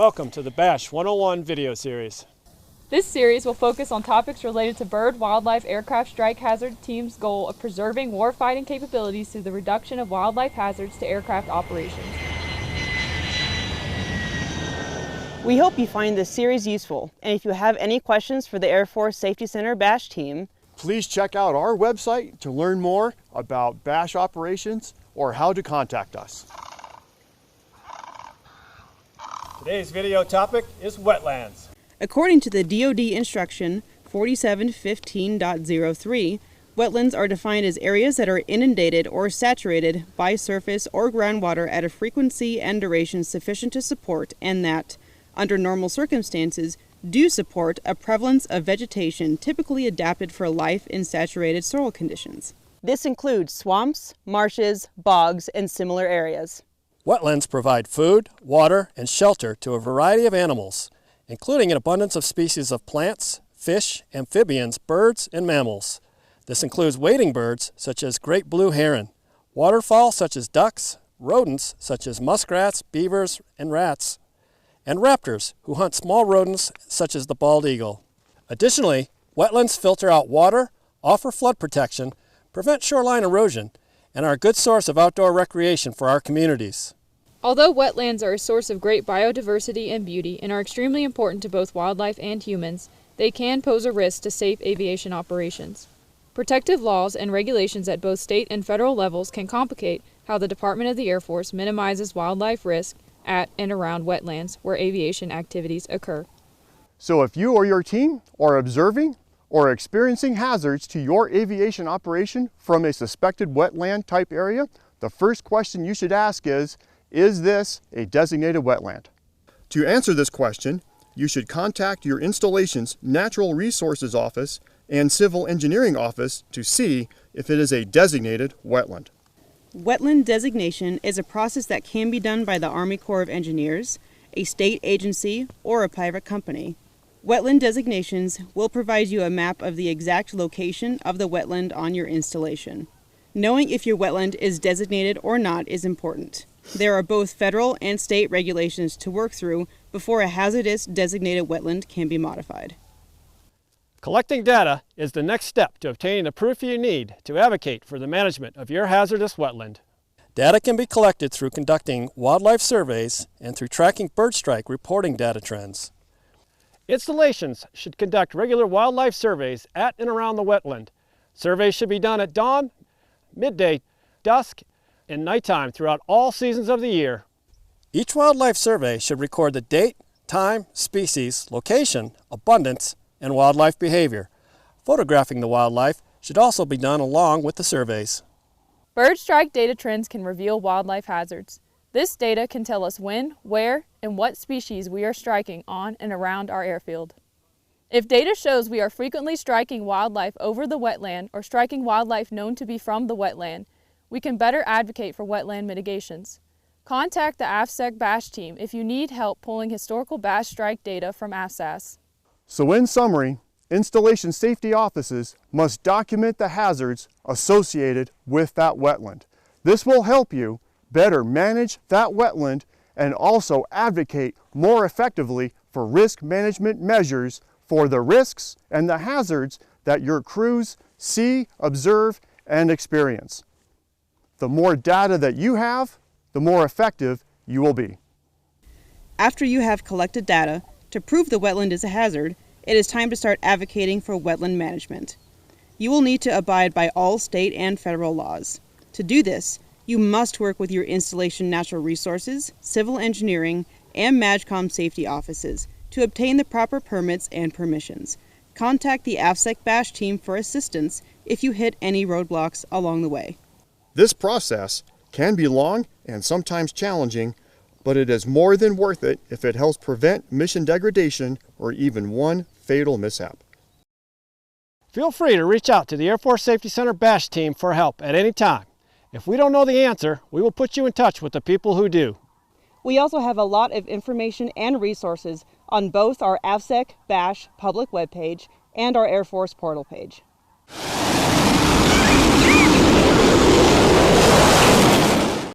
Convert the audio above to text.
Welcome to the BASH 101 video series. This series will focus on topics related to bird, wildlife, aircraft strike hazard team's goal of preserving warfighting capabilities through the reduction of wildlife hazards to aircraft operations. We hope you find this series useful, and if you have any questions for the Air Force Safety Center BASH team, please check out our website to learn more about BASH operations or how to contact us. Today's video topic is wetlands. According to the DoD instruction 4715.03, wetlands are defined as areas that are inundated or saturated by surface or groundwater at a frequency and duration sufficient to support, and that, under normal circumstances, do support a prevalence of vegetation typically adapted for life in saturated soil conditions. This includes swamps, marshes, bogs, and similar areas. Wetlands provide food, water, and shelter to a variety of animals, including an abundance of species of plants, fish, amphibians, birds, and mammals. This includes wading birds such as great blue heron, waterfowl such as ducks, rodents such as muskrats, beavers, and rats, and raptors who hunt small rodents such as the bald eagle. Additionally, wetlands filter out water, offer flood protection, prevent shoreline erosion, and are a good source of outdoor recreation for our communities. Although wetlands are a source of great biodiversity and beauty and are extremely important to both wildlife and humans, they can pose a risk to safe aviation operations. Protective laws and regulations at both state and federal levels can complicate how the Department of the Air Force minimizes wildlife risk at and around wetlands where aviation activities occur. So if you or your team are observing or experiencing hazards to your aviation operation from a suspected wetland type area, the first question you should ask is this a designated wetland? To answer this question, you should contact your installation's Natural Resources Office and Civil Engineering Office to see if it is a designated wetland. Wetland designation is a process that can be done by the Army Corps of Engineers, a state agency, or a private company. Wetland designations will provide you a map of the exact location of the wetland on your installation. Knowing if your wetland is designated or not is important. There are both federal and state regulations to work through before a hazardous designated wetland can be modified. Collecting data is the next step to obtaining the proof you need to advocate for the management of your hazardous wetland. Data can be collected through conducting wildlife surveys and through tracking bird strike reporting data trends. Installations should conduct regular wildlife surveys at and around the wetland. Surveys should be done at dawn, midday, dusk, and nighttime throughout all seasons of the year. Each wildlife survey should record the date, time, species, location, abundance, and wildlife behavior. Photographing the wildlife should also be done along with the surveys. Bird strike data trends can reveal wildlife hazards. This data can tell us when, where, and what species we are striking on and around our airfield. If data shows we are frequently striking wildlife over the wetland or striking wildlife known to be from the wetland, we can better advocate for wetland mitigations. Contact the AFSEC BASH team if you need help pulling historical BASH strike data from AFSAS. So in summary, installation safety offices must document the hazards associated with that wetland. This will help you better manage that wetland and also advocate more effectively for risk management measures for the risks and the hazards that your crews see, observe, and experience. The more data that you have, the more effective you will be. After you have collected data to prove the wetland is a hazard, it is time to start advocating for wetland management. You will need to abide by all state and federal laws. To do this, you must work with your installation Natural Resources, Civil Engineering, and MAJCOM safety offices to obtain the proper permits and permissions. Contact the AFSEC BASH team for assistance if you hit any roadblocks along the way. This process can be long and sometimes challenging, but it is more than worth it if it helps prevent mission degradation or even one fatal mishap. Feel free to reach out to the Air Force Safety Center BASH team for help at any time. If we don't know the answer, we will put you in touch with the people who do. We also have a lot of information and resources on both our AFSEC BASH public webpage and our Air Force portal page.